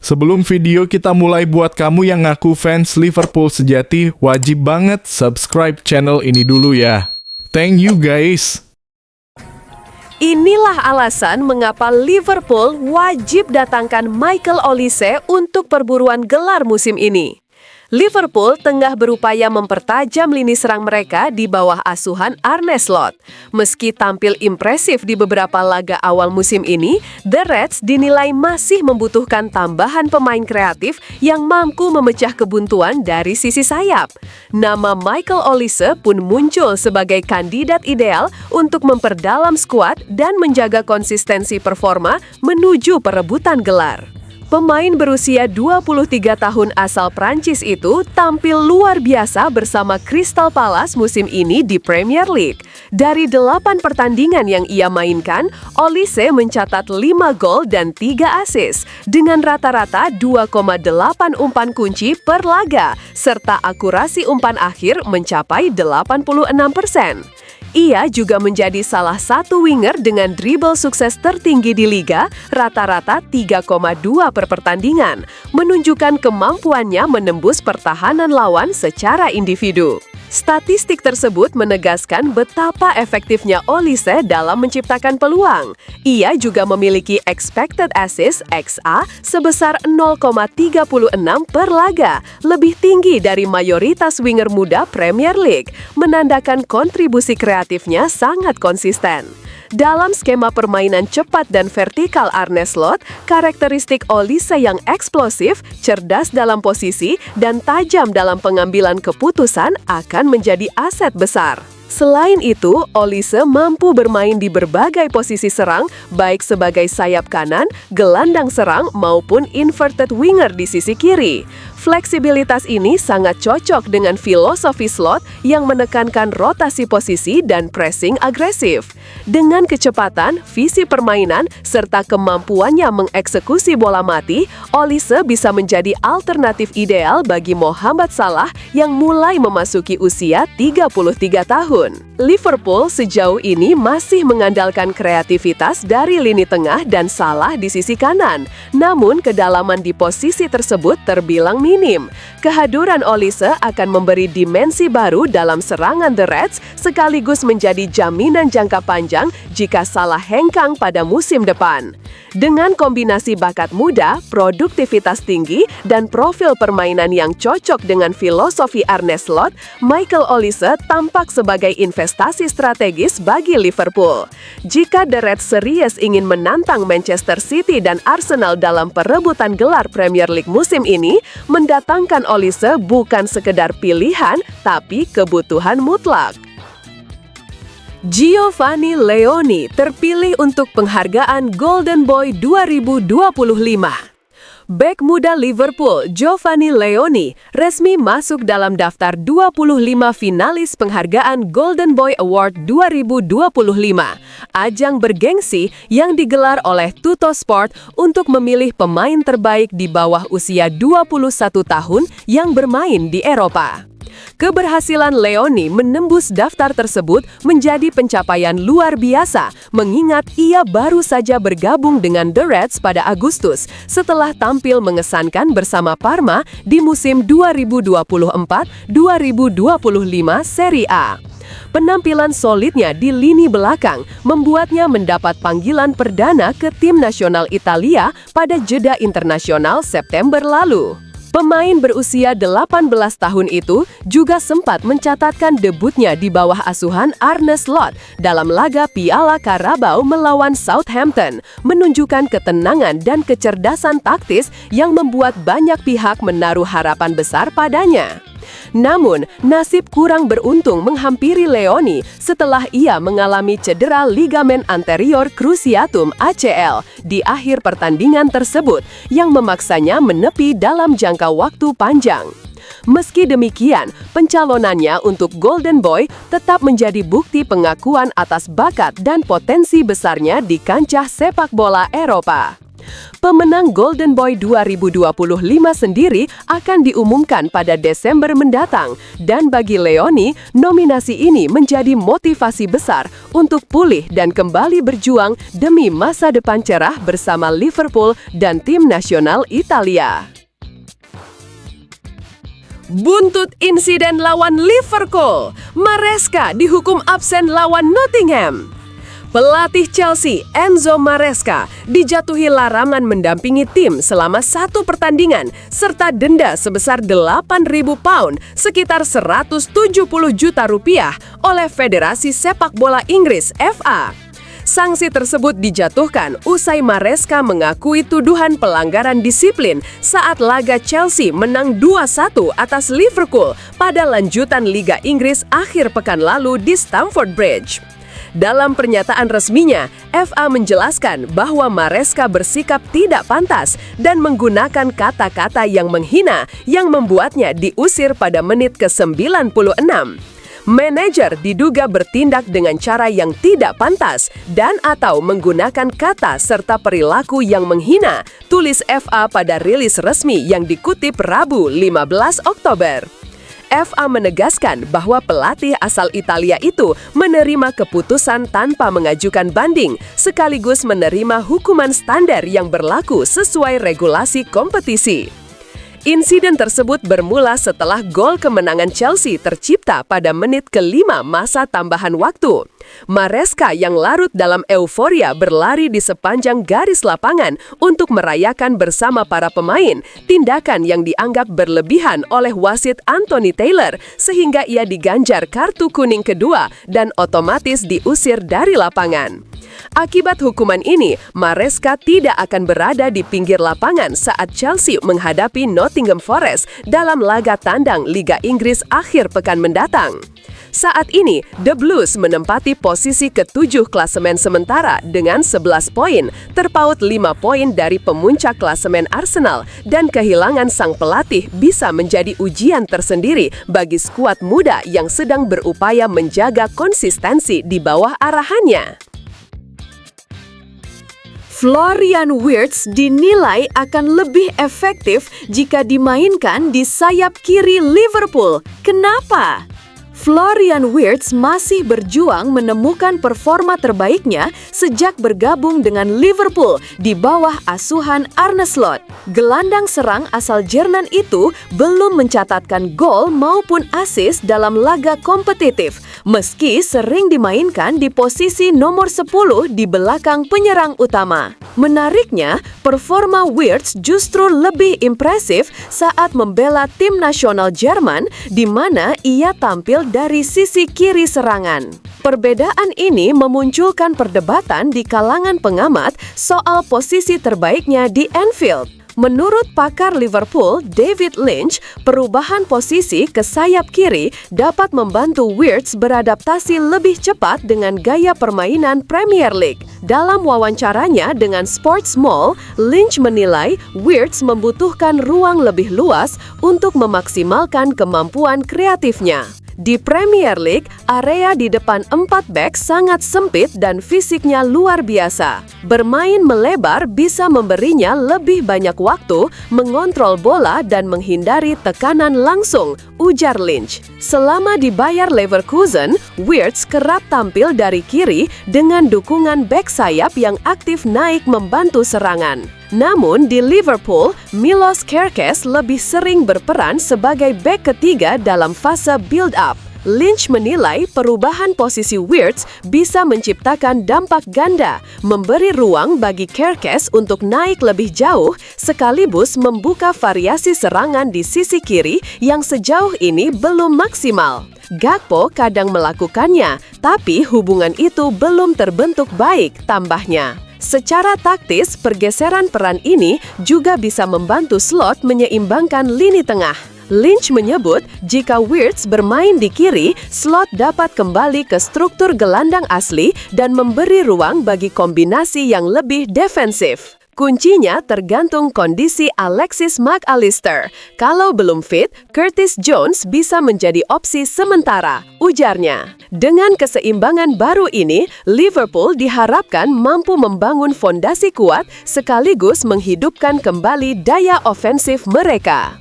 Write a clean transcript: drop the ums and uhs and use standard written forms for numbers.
Sebelum video kita mulai, buat kamu yang ngaku fans Liverpool sejati, wajib banget subscribe channel ini dulu ya. Thank you guys. Inilah alasan mengapa Liverpool wajib datangkan Michael Olise untuk perburuan gelar musim ini. Liverpool tengah berupaya mempertajam lini serang mereka di bawah asuhan Arne Slot. Meski tampil impresif di beberapa laga awal musim ini, The Reds dinilai masih membutuhkan tambahan pemain kreatif yang mampu memecah kebuntuan dari sisi sayap. Nama Michael Olise pun muncul sebagai kandidat ideal untuk memperdalam skuad dan menjaga konsistensi performa menuju perebutan gelar. Pemain berusia 23 tahun asal Prancis itu tampil luar biasa bersama Crystal Palace musim ini di Premier League. Dari 8 pertandingan yang ia mainkan, Olise mencatat 5 gol dan 3 assist, dengan rata-rata 2,8 umpan kunci per laga, serta akurasi umpan akhir mencapai 86%. Ia juga menjadi salah satu winger dengan dribble sukses tertinggi di liga, rata-rata 3,2 per pertandingan, menunjukkan kemampuannya menembus pertahanan lawan secara individu. Statistik tersebut menegaskan betapa efektifnya Olise dalam menciptakan peluang. Ia juga memiliki expected assist (XA) sebesar 0,36 per laga, lebih tinggi dari mayoritas winger muda Premier League, menandakan kontribusi kreatifnya sangat konsisten. Dalam skema permainan cepat dan vertikal Arne Slot, karakteristik Olise yang eksplosif, cerdas dalam posisi, dan tajam dalam pengambilan keputusan akan menjadi aset besar. Selain itu, Olise mampu bermain di berbagai posisi serang, baik sebagai sayap kanan, gelandang serang, maupun inverted winger di sisi kiri. Fleksibilitas ini sangat cocok dengan filosofi Slot yang menekankan rotasi posisi dan pressing agresif. Dengan kecepatan, visi permainan, serta kemampuannya mengeksekusi bola mati, Olise bisa menjadi alternatif ideal bagi Mohamed Salah yang mulai memasuki usia 33 tahun. Liverpool sejauh ini masih mengandalkan kreativitas dari lini tengah dan Salah di sisi kanan. Namun, kedalaman di posisi tersebut terbilang minim. Kehadiran Olise akan memberi dimensi baru dalam serangan The Reds, sekaligus menjadi jaminan jangka panjang jika Salah hengkang pada musim depan. Dengan kombinasi bakat muda, produktivitas tinggi, dan profil permainan yang cocok dengan filosofi Arne Slot, Michael Olise tampak sebagai investasi strategis bagi Liverpool. Jika The Reds serius ingin menantang Manchester City dan Arsenal dalam perebutan gelar Premier League musim ini, mendatangkan Olise bukan sekedar pilihan, tapi kebutuhan mutlak. Giovanni Leoni terpilih untuk penghargaan Golden Boy 2025. Bek muda Liverpool, Giovanni Leoni, resmi masuk dalam daftar 25 finalis penghargaan Golden Boy Award 2025. Ajang bergengsi yang digelar oleh Tuttosport untuk memilih pemain terbaik di bawah usia 21 tahun yang bermain di Eropa. Keberhasilan Leoni menembus daftar tersebut menjadi pencapaian luar biasa, mengingat ia baru saja bergabung dengan The Reds pada Agustus setelah tampil mengesankan bersama Parma di musim 2024-2025 Serie A. Penampilan solidnya di lini belakang membuatnya mendapat panggilan perdana ke tim nasional Italia pada jeda internasional September lalu. Pemain berusia 18 tahun itu juga sempat mencatatkan debutnya di bawah asuhan Arne Slot dalam laga Piala Carabao melawan Southampton, menunjukkan ketenangan dan kecerdasan taktis yang membuat banyak pihak menaruh harapan besar padanya. Namun, nasib kurang beruntung menghampiri Leoni setelah ia mengalami cedera ligamen anterior cruciatum ACL di akhir pertandingan tersebut yang memaksanya menepi dalam jangka waktu panjang. Meski demikian, pencalonannya untuk Golden Boy tetap menjadi bukti pengakuan atas bakat dan potensi besarnya di kancah sepak bola Eropa. Pemenang Golden Boy 2025 sendiri akan diumumkan pada Desember mendatang, dan bagi Leoni, nominasi ini menjadi motivasi besar untuk pulih dan kembali berjuang demi masa depan cerah bersama Liverpool dan tim nasional Italia. Buntut insiden lawan Liverpool, Maresca dihukum absen lawan Nottingham. Pelatih Chelsea, Enzo Maresca, dijatuhi larangan mendampingi tim selama 1 pertandingan serta denda sebesar 8.000 pound, sekitar 170 juta rupiah, oleh Federasi Sepak Bola Inggris (FA). Sanksi tersebut dijatuhkan usai Maresca mengakui tuduhan pelanggaran disiplin saat laga Chelsea menang 2-1 atas Liverpool pada lanjutan Liga Inggris akhir pekan lalu di Stamford Bridge. Dalam pernyataan resminya, FA menjelaskan bahwa Maresca bersikap tidak pantas dan menggunakan kata-kata yang menghina yang membuatnya diusir pada menit ke-96. Manajer diduga bertindak dengan cara yang tidak pantas dan atau menggunakan kata serta perilaku yang menghina, tulis FA pada rilis resmi yang dikutip Rabu 15 Oktober. FA menegaskan bahwa pelatih asal Italia itu menerima keputusan tanpa mengajukan banding, sekaligus menerima hukuman standar yang berlaku sesuai regulasi kompetisi. Insiden tersebut bermula setelah gol kemenangan Chelsea tercipta pada menit ke-5 masa tambahan waktu. Maresca yang larut dalam euforia berlari di sepanjang garis lapangan untuk merayakan bersama para pemain, tindakan yang dianggap berlebihan oleh wasit Anthony Taylor sehingga ia diganjar kartu kuning kedua dan otomatis diusir dari lapangan. Akibat hukuman ini, Maresca tidak akan berada di pinggir lapangan saat Chelsea menghadapi Nottingham Forest dalam laga tandang Liga Inggris akhir pekan mendatang. Saat ini, The Blues menempati posisi ke-7 klasemen sementara dengan 11 poin, terpaut 5 poin dari pemuncak klasemen Arsenal, dan kehilangan sang pelatih bisa menjadi ujian tersendiri bagi skuad muda yang sedang berupaya menjaga konsistensi di bawah arahannya. Florian Wirtz dinilai akan lebih efektif jika dimainkan di sayap kiri Liverpool. Kenapa? Florian Wirtz masih berjuang menemukan performa terbaiknya sejak bergabung dengan Liverpool di bawah asuhan Arne Slot. Gelandang serang asal Jerman itu belum mencatatkan gol maupun assist dalam laga kompetitif, meski sering dimainkan di posisi nomor 10 di belakang penyerang utama. Menariknya, performa Wirtz justru lebih impresif saat membela tim nasional Jerman, di mana ia tampil dari sisi kiri serangan. Perbedaan ini memunculkan perdebatan di kalangan pengamat soal posisi terbaiknya di Anfield. Menurut pakar Liverpool, David Lynch, perubahan posisi ke sayap kiri dapat membantu Wirtz beradaptasi lebih cepat dengan gaya permainan Premier League. Dalam wawancaranya dengan Sports Mall, Lynch menilai Wirtz membutuhkan ruang lebih luas untuk memaksimalkan kemampuan kreatifnya. Di Premier League, area di depan 4 bek sangat sempit dan fisiknya luar biasa. Bermain melebar bisa memberinya lebih banyak waktu mengontrol bola dan menghindari tekanan langsung, ujar Lynch. Selama di Bayer Leverkusen, Wirtz kerap tampil dari kiri dengan dukungan bek sayap yang aktif naik membantu serangan. Namun di Liverpool, Milos Kerkez lebih sering berperan sebagai bek ketiga dalam fase build-up. Lynch menilai perubahan posisi Wirtz bisa menciptakan dampak ganda, memberi ruang bagi Kerkez untuk naik lebih jauh, sekaligus membuka variasi serangan di sisi kiri yang sejauh ini belum maksimal. Gakpo kadang melakukannya, tapi hubungan itu belum terbentuk baik, tambahnya. Secara taktis, pergeseran peran ini juga bisa membantu Slot menyeimbangkan lini tengah. Lynch menyebut jika Wirtz bermain di kiri, Slot dapat kembali ke struktur gelandang asli dan memberi ruang bagi kombinasi yang lebih defensif. Kuncinya tergantung kondisi Alexis Mac Allister. Kalau belum fit, Curtis Jones bisa menjadi opsi sementara, ujarnya. Dengan keseimbangan baru ini, Liverpool diharapkan mampu membangun fondasi kuat sekaligus menghidupkan kembali daya ofensif mereka.